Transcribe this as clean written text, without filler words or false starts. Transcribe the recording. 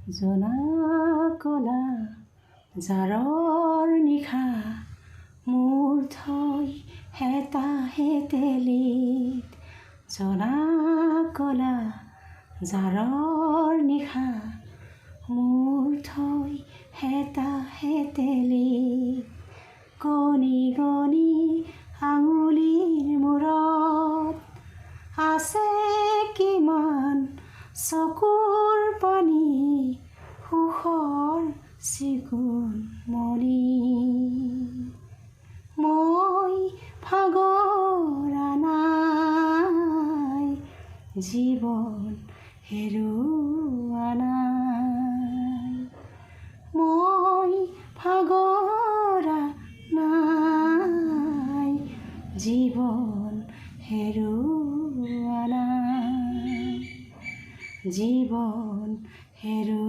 জোনা কলা জাৰৰ নিশা মোৰ থৈ হেতাহে তেলিত জোনা কলা জাৰৰ নিশা মোৰ থৈ হেতাহে তেলিত গণি গণি আঙুলিৰ মূৰত আছে কিমান চকুৰ পানী সুখৰ চিকুণ মণি মই ভাগৰা নাই জীৱন হেৰুৱা নাই মই ভাগৰা নাই জীৱন হেৰুৱা নাই জীৱন হেৰুৱা